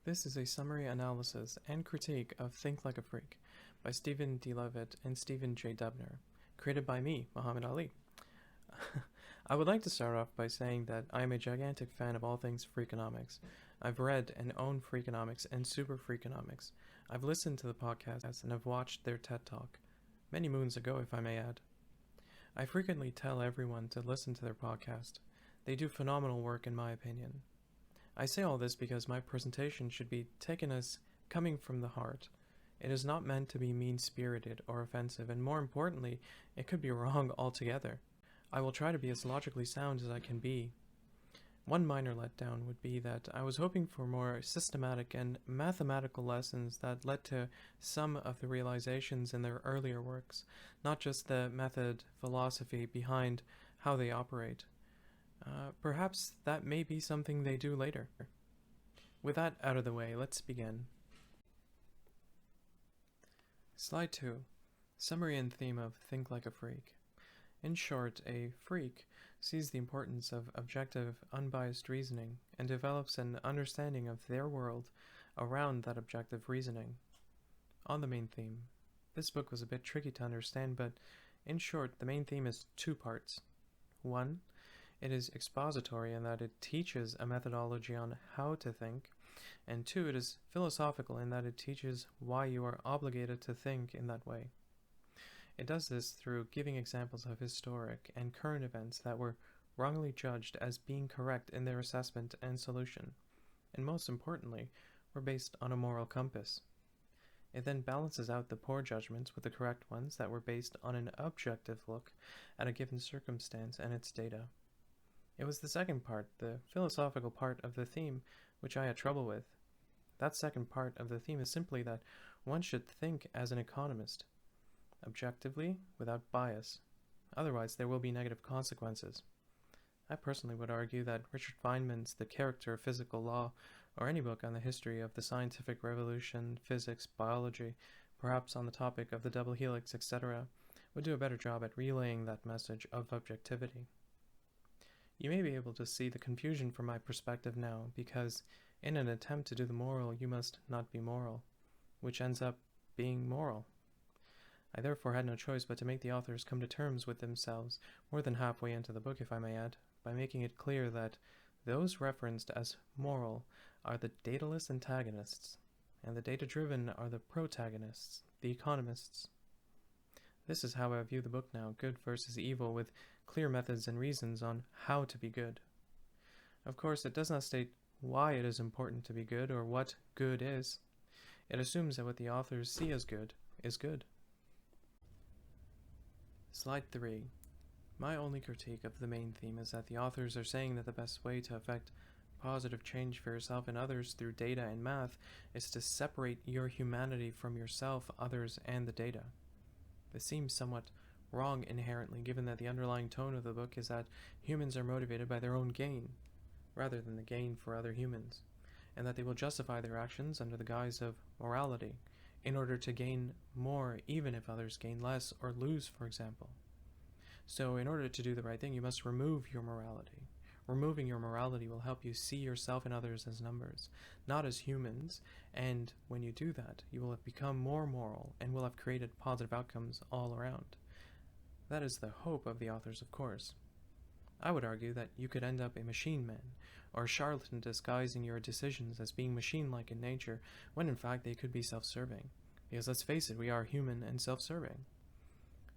This is a summary analysis and critique of Think Like a Freak by Stephen D. Levitt and Stephen J. Dubner, created by me, Muhammad Ali. I would like to start off by saying that I am a gigantic fan of all things Freakonomics. I've read and own Freakonomics and Superfreakanomics. I've listened to the podcasts and have watched their TED Talk, many moons ago if I may add. I frequently tell everyone to listen to their podcast. They do phenomenal work in my opinion. I say all this because my presentation should be taken as coming from the heart. It is not meant to be mean-spirited or offensive, and more importantly, it could be wrong altogether. I will try to be as logically sound as I can be. One minor letdown would be that I was hoping for more systematic and mathematical lessons that led to some of the realizations in their earlier works, not just the method, philosophy behind how they operate. Perhaps that may be something they do later. With that out of the way, let's begin. Slide 2. Summary and theme of Think Like a Freak. In short, a freak sees the importance of objective, unbiased reasoning and develops an understanding of their world around that objective reasoning. On the main theme. This book was a bit tricky to understand, but in short, the main theme is two parts. 1. It is expository in that it teaches a methodology on how to think, and 2, it is philosophical in that it teaches why you are obligated to think in that way. It does this through giving examples of historic and current events that were wrongly judged as being correct in their assessment and solution, and most importantly, were based on a moral compass. It then balances out the poor judgments with the correct ones that were based on an objective look at a given circumstance and its data. It was the second part, the philosophical part of the theme, which I had trouble with. That second part of the theme is simply that one should think as an economist, objectively, without bias. Otherwise, there will be negative consequences. I personally would argue that Richard Feynman's The Character of Physical Law, or any book on the history of the scientific revolution, physics, biology, perhaps on the topic of the double helix, etc., would do a better job at relaying that message of objectivity. You may be able to see the confusion from my perspective now, because in an attempt to do the moral, you must not be moral, which ends up being moral. I therefore had no choice but to make the authors come to terms with themselves, more than halfway into the book if I may add, by making it clear that those referenced as moral are the dataless antagonists, and the data-driven are the protagonists, the economists. This is how I view the book now, good versus evil, with clear methods and reasons on how to be good. Of course, it does not state why it is important to be good or what good is. It assumes that what the authors see as good is good. Slide 3. My only critique of the main theme is that the authors are saying that the best way to effect positive change for yourself and others through data and math is to separate your humanity from yourself, others, and the data. This seems somewhat wrong inherently, given that the underlying tone of the book is that humans are motivated by their own gain, rather than the gain for other humans, and that they will justify their actions under the guise of morality, in order to gain more even if others gain less or lose, for example. So in order to do the right thing, you must remove your morality. Removing your morality will help you see yourself and others as numbers, not as humans, and when you do that, you will have become more moral and will have created positive outcomes all around. That is the hope of the authors, of course. I would argue that you could end up a machine man, or a charlatan disguising your decisions as being machine-like in nature, when in fact they could be self-serving. Because let's face it, we are human and self-serving.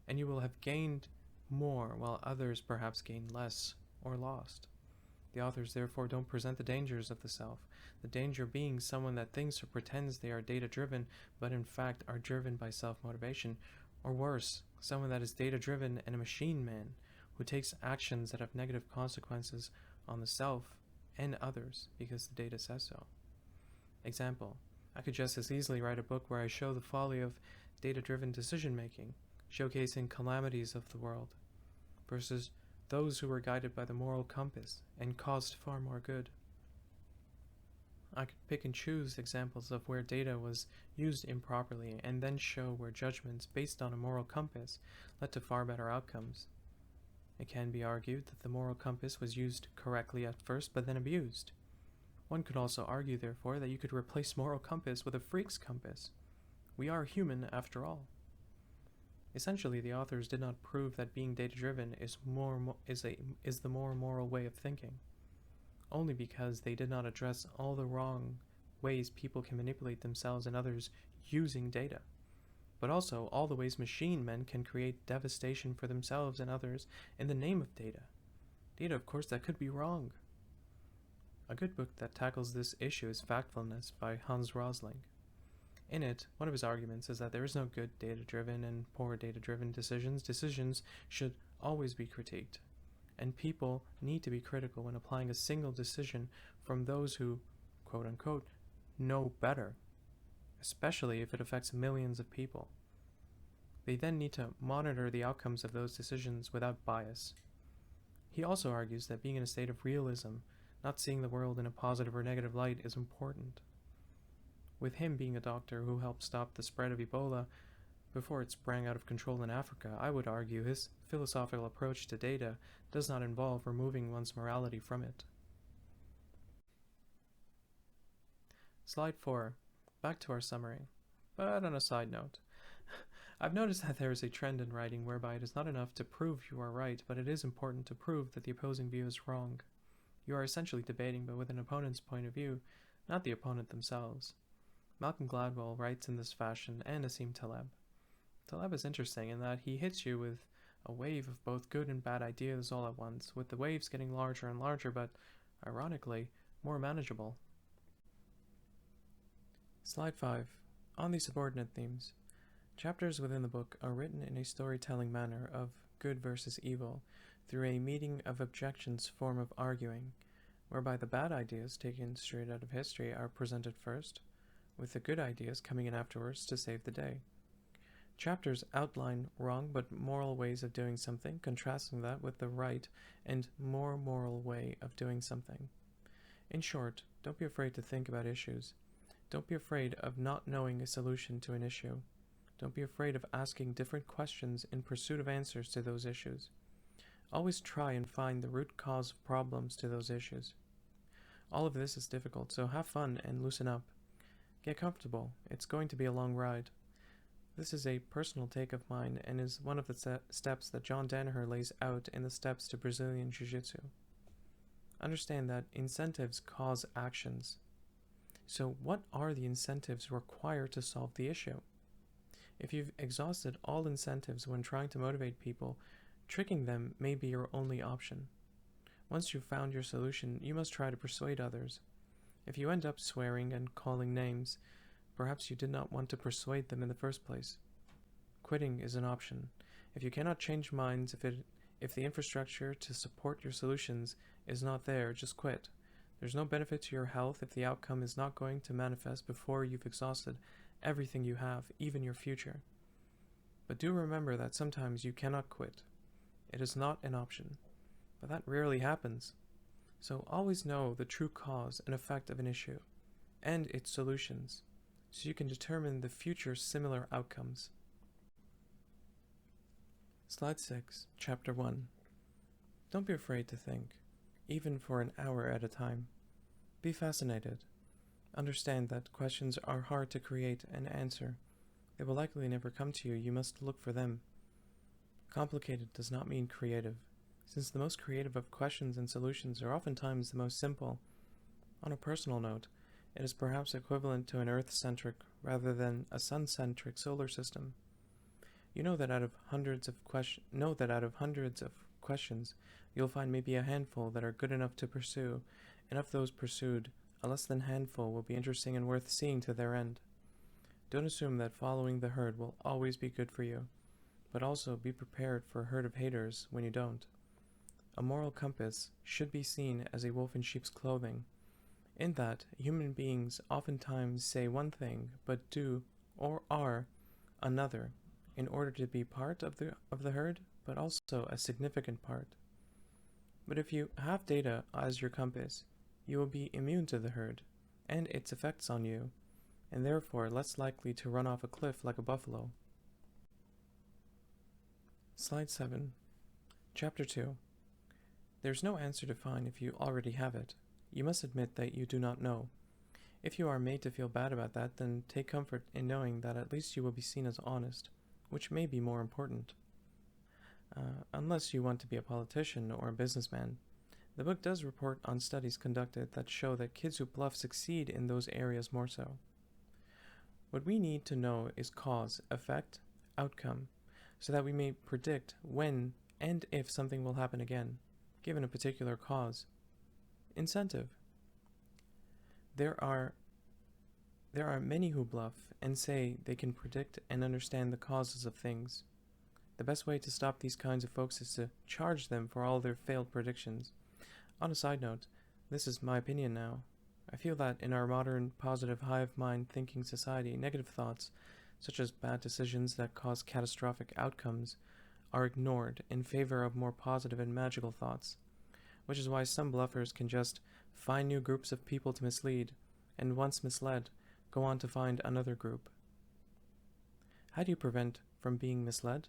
And you will have gained more, while others perhaps gained less or lost. The authors therefore don't present the dangers of the self, the danger being someone that thinks or pretends they are data-driven, but in fact are driven by self-motivation, or worse, someone that is data-driven and a machine man, who takes actions that have negative consequences on the self and others because the data says so. Example, I could just as easily write a book where I show the folly of data-driven decision-making, showcasing calamities of the world, versus those who were guided by the moral compass and caused far more good. I could pick and choose examples of where data was used improperly and then show where judgments based on a moral compass led to far better outcomes. It can be argued that the moral compass was used correctly at first but then abused. One could also argue, therefore, that you could replace moral compass with a freak's compass. We are human, after all. Essentially, the authors did not prove that being data-driven is the more moral way of thinking, only because they did not address all the wrong ways people can manipulate themselves and others using data, but also all the ways machine men can create devastation for themselves and others in the name of data. Data, of course, that could be wrong. A good book that tackles this issue is Factfulness by Hans Rosling. In it, one of his arguments is that there is no good data-driven and poor data-driven decisions. Decisions should always be critiqued, and people need to be critical when applying a single decision from those who, quote-unquote, know better, especially if it affects millions of people. They then need to monitor the outcomes of those decisions without bias. He also argues that being in a state of realism, not seeing the world in a positive or negative light, is important. With him being a doctor who helped stop the spread of Ebola before it sprang out of control in Africa, I would argue his philosophical approach to data does not involve removing one's morality from it. Slide 4. Back to our summary. But on a side note, I've noticed that there is a trend in writing whereby it is not enough to prove you are right, but it is important to prove that the opposing view is wrong. You are essentially debating, but with an opponent's point of view, not the opponent themselves. Malcolm Gladwell writes in this fashion, and Nassim Taleb. Taleb is interesting in that he hits you with a wave of both good and bad ideas all at once, with the waves getting larger and larger, but, ironically, more manageable. Slide 5. On the subordinate themes. Chapters within the book are written in a storytelling manner of good versus evil, through a meeting of objections form of arguing, whereby the bad ideas taken straight out of history are presented first, with the good ideas coming in afterwards to save the day. Chapters outline wrong but moral ways of doing something, contrasting that with the right and more moral way of doing something. In short, don't be afraid to think about issues. Don't be afraid of not knowing a solution to an issue. Don't be afraid of asking different questions in pursuit of answers to those issues. Always try and find the root cause of problems to those issues. All of this is difficult, so have fun and loosen up. Get comfortable. It's going to be a long ride. This is a personal take of mine and is one of the steps that John Danaher lays out in the Steps to Brazilian Jiu-Jitsu. Understand that incentives cause actions. So what are the incentives required to solve the issue? If you've exhausted all incentives when trying to motivate people, tricking them may be your only option. Once you've found your solution, you must try to persuade others. If you end up swearing and calling names, perhaps you did not want to persuade them in the first place. Quitting is an option. If you cannot change minds, if the infrastructure to support your solutions is not there, just quit. There's no benefit to your health if the outcome is not going to manifest before you've exhausted everything you have, even your future. But do remember that sometimes you cannot quit. It is not an option, but that rarely happens. So always know the true cause and effect of an issue, and its solutions, so you can determine the future similar outcomes. Slide 6, Chapter 1. Don't be afraid to think, even for an hour at a time. Be fascinated. Understand that questions are hard to create and answer. They will likely never come to you. You must look for them. Complicated does not mean creative, since the most creative of questions and solutions are oftentimes the most simple. On a personal note, it is perhaps equivalent to an Earth-centric rather than a Sun-centric solar system. You know that out of hundreds of questions, you'll find maybe a handful that are good enough to pursue, and of those pursued, a less than handful will be interesting and worth seeing to their end. Don't assume that following the herd will always be good for you, but also be prepared for a herd of haters when you don't. A moral compass should be seen as a wolf in sheep's clothing, in that human beings oftentimes say one thing but do or are another in order to be part of the herd, but also a significant part. But if you have data as your compass, you will be immune to the herd and its effects on you, and therefore less likely to run off a cliff like a buffalo. Slide 7. Chapter 2. There's no answer to find if you already have it. You must admit that you do not know. If you are made to feel bad about that, then take comfort in knowing that at least you will be seen as honest, which may be more important. Unless you want to be a politician or a businessman. The book does report on studies conducted that show that kids who bluff succeed in those areas more so. What we need to know is cause, effect, outcome, so that we may predict when and if something will happen again, given a particular cause. Incentive. There are many who bluff and say they can predict and understand the causes of things. The best way to stop these kinds of folks is to charge them for all their failed predictions. On a side note, this is my opinion now. I feel that in our modern, positive, hive-mind thinking society, negative thoughts, such as bad decisions that cause catastrophic outcomes, are ignored in favor of more positive and magical thoughts, which is why some bluffers can just find new groups of people to mislead, and once misled, go on to find another group. How do you prevent from being misled?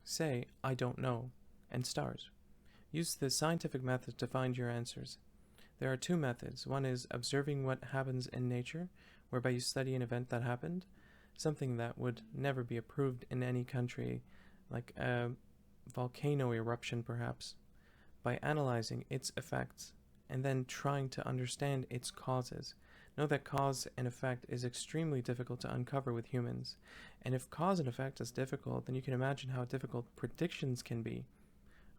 Say, I don't know, and start. Use the scientific method to find your answers. There are two methods. One is observing what happens in nature, whereby you study an event that happened, something that would never be approved in any country, like a volcano eruption perhaps, by analyzing its effects and then trying to understand its causes. Know that cause and effect is extremely difficult to uncover with humans, and if cause and effect is difficult, then you can imagine how difficult predictions can be.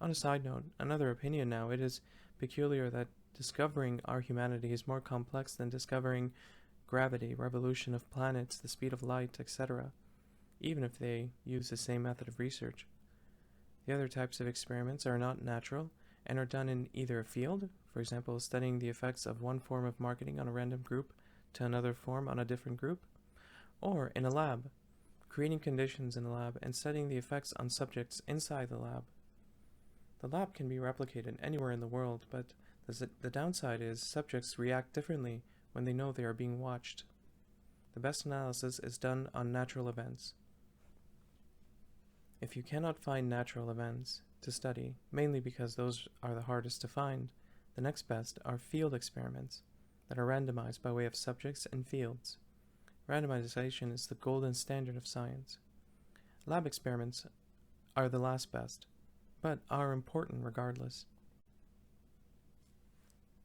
On a side note, another opinion now, it is peculiar that discovering our humanity is more complex than discovering gravity, revolution of planets, the speed of light, etc., even if they use the same method of research. The other types of experiments are not natural and are done in either a field, for example, studying the effects of one form of marketing on a random group to another form on a different group, or in a lab, creating conditions in a lab and studying the effects on subjects inside the lab. The lab can be replicated anywhere in the world, but the downside is subjects react differently when they know they are being watched. The best analysis is done on natural events. If you cannot find natural events to study, mainly because those are the hardest to find, the next best are field experiments that are randomized by way of subjects and fields. Randomization is the golden standard of science. Lab experiments are the last best, but are important regardless.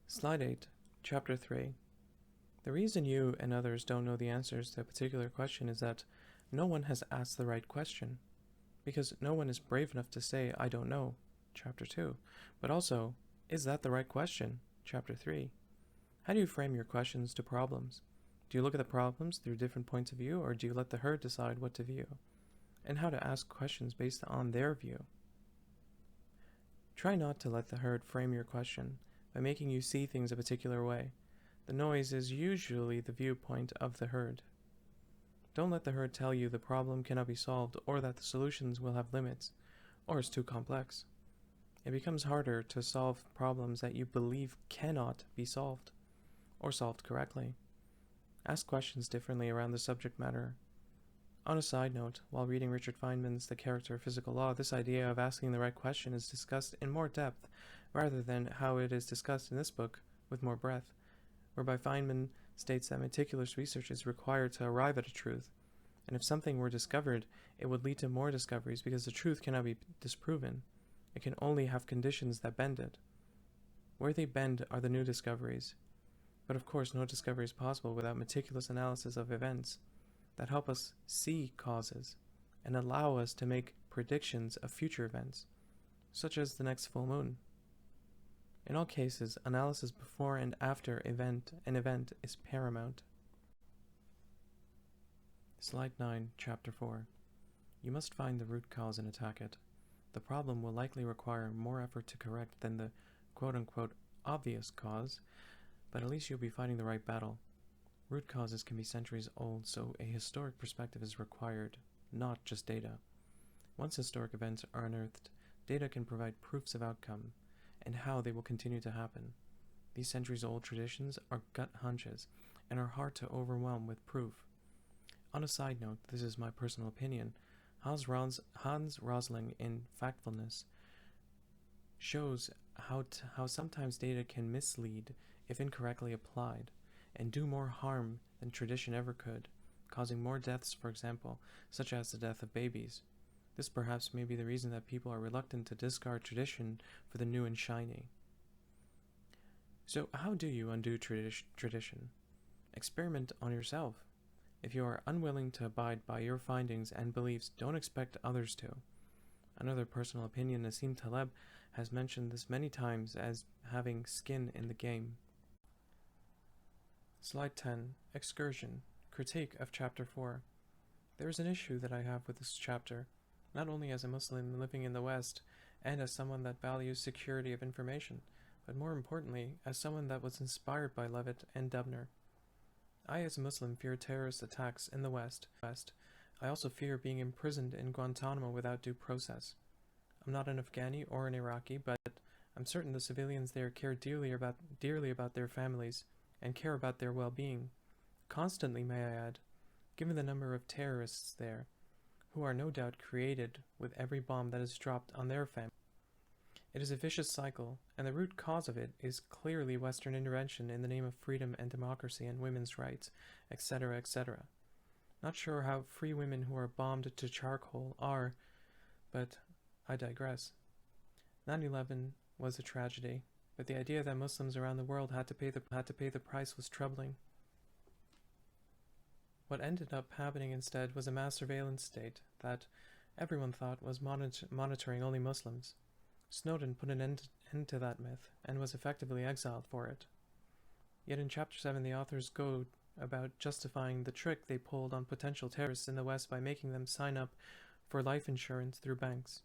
Slide 8, Chapter 3. The reason you and others don't know the answers to a particular question is that no one has asked the right question, because no one is brave enough to say, I don't know, Chapter 2. But also, is that the right question? Chapter 3. How do you frame your questions to problems? Do you look at the problems through different points of view, or do you let the herd decide what to view, and how to ask questions based on their view? Try not to let the herd frame your question by making you see things a particular way. The noise is usually the viewpoint of the herd. Don't let the herd tell you the problem cannot be solved, or that the solutions will have limits, or is too complex. It becomes harder to solve problems that you believe cannot be solved, or solved correctly. Ask questions differently around the subject matter. On a side note, while reading Richard Feynman's The Character of Physical Law, this idea of asking the right question is discussed in more depth, rather than how it is discussed in this book with more breadth, whereby Feynman states that meticulous research is required to arrive at a truth, and if something were discovered, it would lead to more discoveries because the truth cannot be disproven. It can only have conditions that bend it. Where they bend are the new discoveries. But of course, no discovery is possible without meticulous analysis of events that help us see causes and allow us to make predictions of future events, such as the next full moon. In all cases, analysis before and after an event is paramount. Slide 9, Chapter 4. You must find the root cause and attack it. The problem will likely require more effort to correct than the quote-unquote obvious cause, but at least you'll be fighting the right battle. Root causes can be centuries old, so a historic perspective is required, not just data. Once historic events are unearthed, data can provide proofs of outcome and how they will continue to happen. These centuries-old traditions are gut hunches and are hard to overwhelm with proof. On a side note, this is my personal opinion, Hans Rosling in Factfulness shows how sometimes data can mislead if incorrectly applied, and do more harm than tradition ever could, causing more deaths, for example, such as the death of babies. This perhaps may be the reason that people are reluctant to discard tradition for the new and shiny. So how do you undo tradition? Experiment on yourself. If you are unwilling to abide by your findings and beliefs, don't expect others to. Another personal opinion, Nassim Taleb has mentioned this many times as having skin in the game. Slide 10. Excursion. Critique of Chapter 4. There is an issue that I have with this chapter, not only as a Muslim living in the West and as someone that values security of information, but more importantly, as someone that was inspired by Levitt and Dubner. I, as a Muslim, fear terrorist attacks in the West. I also fear being imprisoned in Guantanamo without due process. I'm not an Afghani or an Iraqi, but I'm certain the civilians there care dearly about their families and care about their well-being. Constantly, may I add, given the number of terrorists there, who are no doubt created with every bomb that is dropped on their family. It is a vicious cycle, and the root cause of it is clearly Western intervention in the name of freedom and democracy and women's rights, etc., etc. Not sure how free women who are bombed to charcoal are, but I digress. 9/11 was a tragedy, but the idea that Muslims around the world had to pay the price was troubling. What ended up happening instead was a mass surveillance state that everyone thought was monitoring only Muslims. Snowden put an end to that myth and was effectively exiled for it. Yet in Chapter 7 the authors go about justifying the trick they pulled on potential terrorists in the West by making them sign up for life insurance through banks.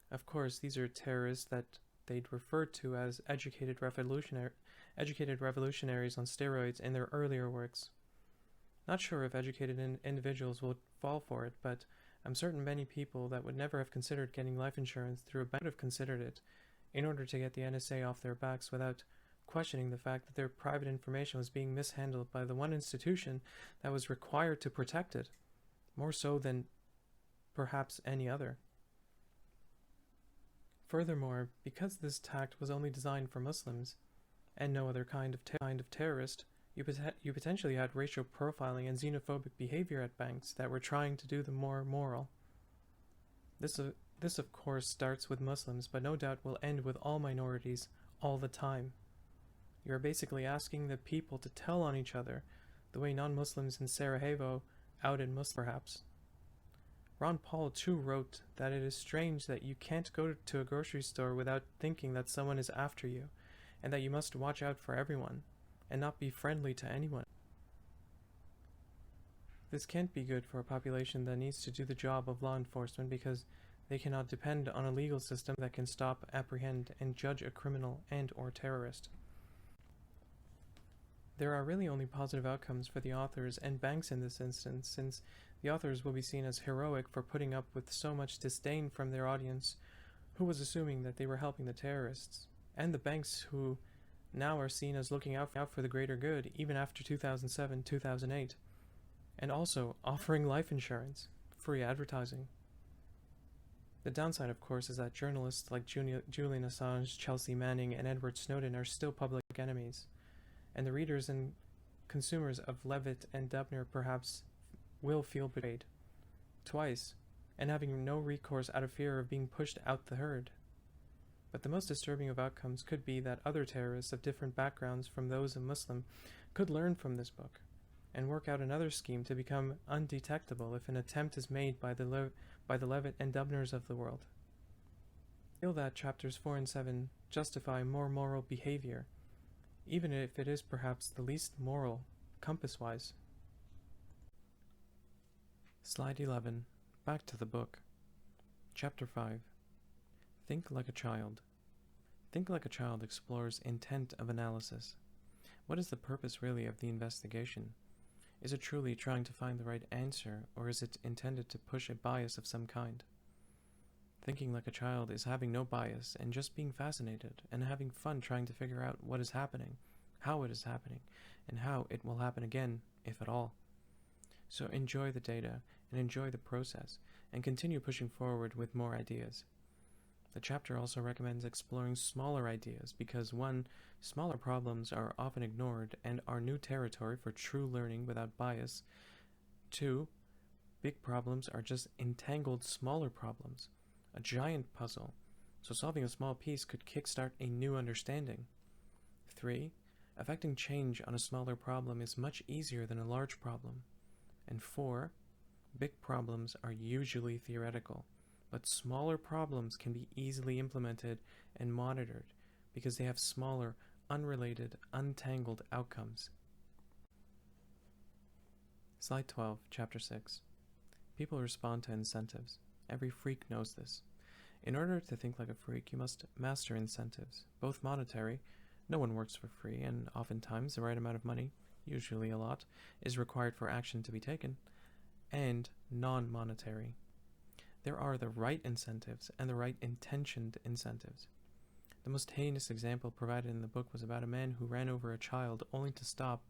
Of course, these are terrorists that they'd referred to as educated revolutionaries on steroids in their earlier works. Not sure if educated individuals will fall for it, but I'm certain many people that would never have considered getting life insurance through a bank would have considered it in order to get the NSA off their backs without questioning the fact that their private information was being mishandled by the one institution that was required to protect it, more so than perhaps any other. Furthermore, because this tact was only designed for Muslims, and no other kind of terrorist, you potentially had racial profiling and xenophobic behavior at banks that were trying to do the more moral. This of course starts with Muslims, but no doubt will end with all minorities all the time. You are basically asking the people to tell on each other, the way non-Muslims in Sarajevo outed Muslims perhaps. Ron Paul too wrote that it is strange that you can't go to a grocery store without thinking that someone is after you, and that you must watch out for everyone, and not be friendly to anyone. This can't be good for a population that needs to do the job of law enforcement because they cannot depend on a legal system that can stop, apprehend, and judge a criminal and or terrorist. There are really only positive outcomes for the authors and banks in this instance, since the authors will be seen as heroic for putting up with so much disdain from their audience, who was assuming that they were helping the terrorists, and the banks who now are seen as looking out for the greater good even after 2007-2008, and also offering life insurance, free advertising. The downside, of course, is that journalists like Julian Assange, Chelsea Manning, and Edward Snowden are still public enemies, and the readers and consumers of Levitt and Dubner perhaps will feel betrayed twice, and having no recourse out of fear of being pushed out the herd. But the most disturbing of outcomes could be that other terrorists of different backgrounds from those of Muslim could learn from this book and work out another scheme to become undetectable if an attempt is made by the Levitt and Dubners of the world. I feel that chapters 4 and 7 justify more moral behavior, even if it is perhaps the least moral, compass-wise. Slide 11. Back to the book. Chapter 5. Think like a child. Think like a child explores intent of analysis. What is the purpose really of the investigation? Is it truly trying to find the right answer, or is it intended to push a bias of some kind? Thinking like a child is having no bias and just being fascinated and having fun trying to figure out what is happening, how it is happening, and how it will happen again, if at all. So enjoy the data and enjoy the process and continue pushing forward with more ideas. The chapter also recommends exploring smaller ideas because 1. Smaller problems are often ignored and are new territory for true learning without bias. 2. Big problems are just entangled smaller problems, a giant puzzle, so solving a small piece could kickstart a new understanding. 3. Affecting change on a smaller problem is much easier than a large problem. And 4. Big problems are usually theoretical, but smaller problems can be easily implemented and monitored because they have smaller, unrelated, untangled outcomes. Slide 12, Chapter 6. People respond to incentives. Every freak knows this. In order to think like a freak, you must master incentives, both monetary — no one works for free, and oftentimes the right amount of money, usually a lot, is required for action to be taken — and non-monetary. There are the right incentives and the right intentioned incentives. The most heinous example provided in the book was about a man who ran over a child only to stop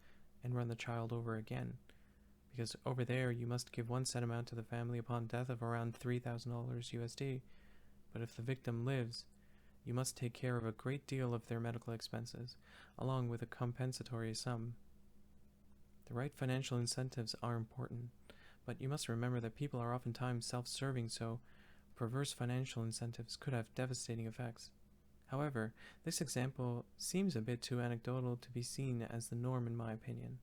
and run the child over again. Because over there you must give one set amount to the family upon death of around $3,000 USD, but if the victim lives, you must take care of a great deal of their medical expenses, along with a compensatory sum. The right financial incentives are important, but you must remember that people are oftentimes self-serving, so perverse financial incentives could have devastating effects. However, this example seems a bit too anecdotal to be seen as the norm in my opinion,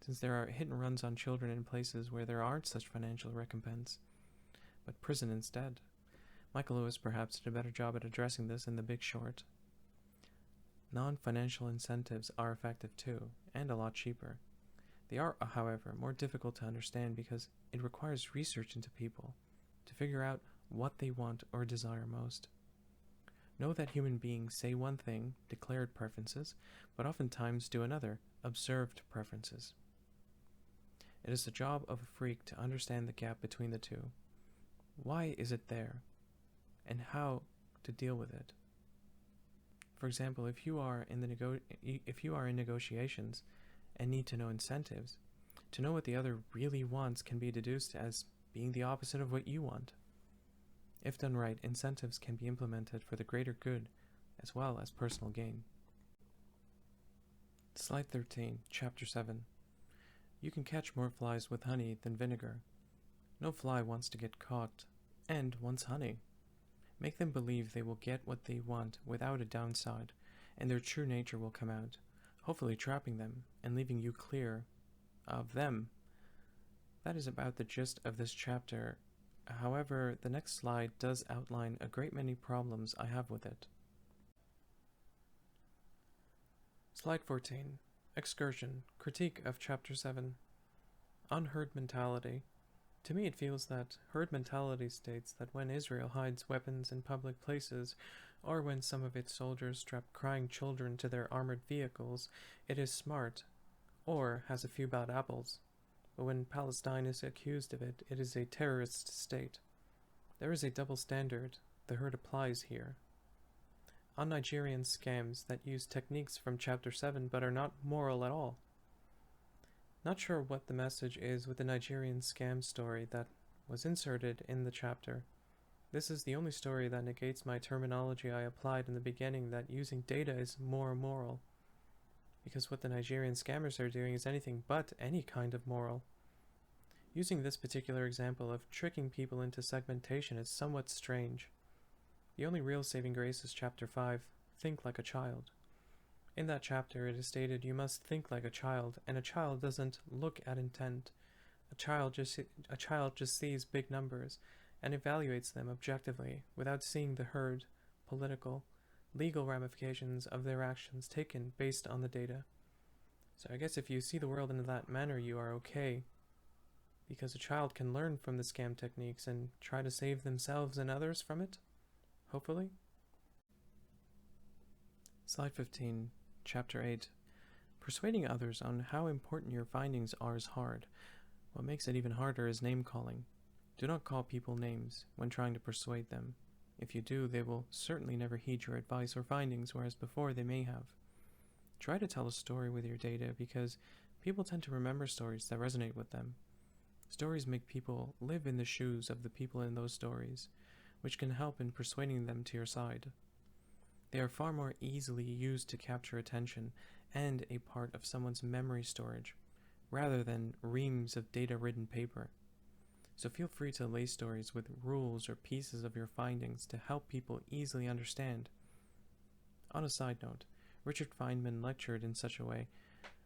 since there are hit and runs on children in places where there aren't such financial recompense, but prison instead. Michael Lewis perhaps did a better job at addressing this in The Big Short. Non-financial incentives are effective too, and a lot cheaper. They are, however, more difficult to understand because it requires research into people to figure out what they want or desire most. Know that human beings say one thing, declared preferences, but oftentimes do another, observed preferences. It is the job of a freak to understand the gap between the two. Why is it there? And how to deal with it. For example, if you are in negotiations and need to know incentives, to know what the other really wants can be deduced as being the opposite of what you want. If done right, incentives can be implemented for the greater good as well as personal gain. Slide 13, Chapter 7. You can catch more flies with honey than vinegar. No fly wants to get caught, and wants honey. Make them believe they will get what they want without a downside, and their true nature will come out, hopefully trapping them and leaving you clear of them. That is about the gist of this chapter. However, the next slide does outline a great many problems I have with it. Slide 14. Excursion. Critique of Chapter 7. On herd mentality. To me, it feels that herd mentality states that when Israel hides weapons in public places, or when some of its soldiers strap crying children to their armored vehicles, it is smart, or has a few bad apples. But when Palestine is accused of it, it is a terrorist state. There is a double standard the herd applies here. On Nigerian scams that use techniques from Chapter 7 but are not moral at all. Not sure what the message is with the Nigerian scam story that was inserted in the chapter. This is the only story that negates my terminology I applied in the beginning that using data is more moral. Because what the Nigerian scammers are doing is anything but any kind of moral. Using this particular example of tricking people into segmentation is somewhat strange. The only real saving grace is Chapter 5, Think Like a Child. In that chapter, it is stated you must think like a child, and a child doesn't look at intent. A child just sees big numbers and evaluates them objectively without seeing the herd, political, legal ramifications of their actions taken based on the data. So I guess if you see the world in that manner, you are okay, because a child can learn from the scam techniques and try to save themselves and others from it, hopefully. Slide 15. Chapter 8. Persuading others on how important your findings are is hard. What makes it even harder is name-calling. Do not call people names when trying to persuade them. If you do, they will certainly never heed your advice or findings, whereas before they may have. Try to tell a story with your data because people tend to remember stories that resonate with them. Stories make people live in the shoes of the people in those stories. which can help in persuading them to your side. They are far more easily used to capture attention and a part of someone's memory storage, rather than reams of data-ridden paper. So feel free to lay stories with rules or pieces of your findings to help people easily understand. On a side note, Richard Feynman lectured in such a way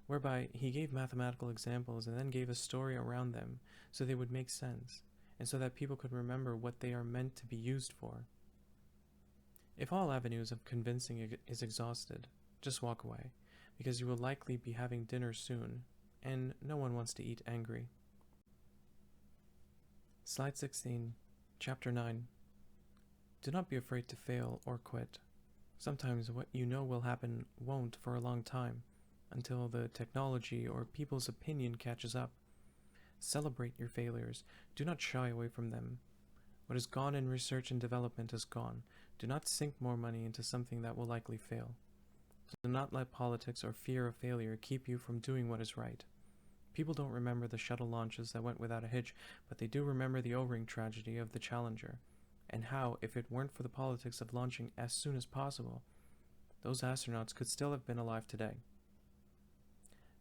whereby he gave mathematical examples and then gave a story around them so they would make sense, and so that people could remember what they are meant to be used for. If all avenues of convincing is exhausted, just walk away, because you will likely be having dinner soon, and no one wants to eat angry. Slide 16, Chapter 9. Do not be afraid to fail or quit. Sometimes what you know will happen won't for a long time, until the technology or people's opinion catches up. Celebrate your failures. Do not shy away from them. What is gone in research and development is gone. Do not sink more money into something that will likely fail. Do not let politics or fear of failure keep you from doing what is right. People don't remember the shuttle launches that went without a hitch, but they do remember the O-ring tragedy of the Challenger, and how, if it weren't for the politics of launching as soon as possible, those astronauts could still have been alive today.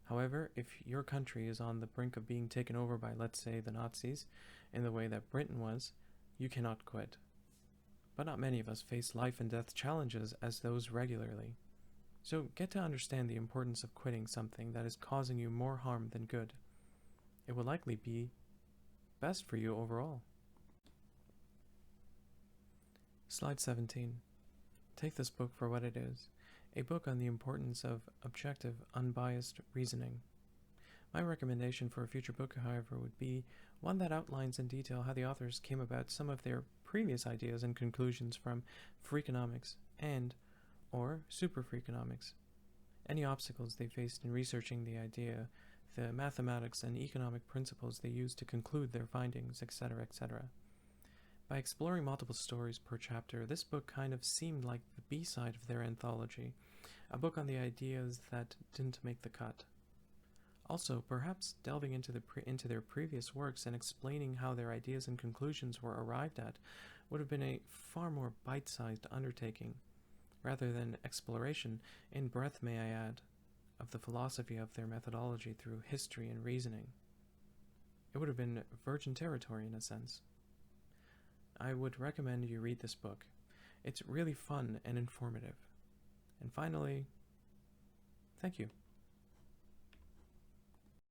However, if your country is on the brink of being taken over by, let's say, the Nazis, in the way that Britain was, you cannot quit. But not many of us face life and death challenges as those regularly. So get to understand the importance of quitting something that is causing you more harm than good. It will likely be best for you overall. Slide 17. Take this book for what it is, a book on the importance of objective, unbiased reasoning. My recommendation for a future book, however, would be one that outlines in detail how the authors came about some of their previous ideas and conclusions from Freakanomics or Superfreakanomics, any obstacles they faced in researching the idea, the mathematics and economic principles they used to conclude their findings, etc., etc. By exploring multiple stories per chapter, this book kind of seemed like the B-side of their anthology, a book on the ideas that didn't make the cut. Also, perhaps delving into their previous works and explaining how their ideas and conclusions were arrived at would have been a far more bite-sized undertaking, rather than exploration, in breadth may I add, of the philosophy of their methodology through history and reasoning. It would have been virgin territory in a sense. I would recommend you read this book. It's really fun and informative. And finally, thank you.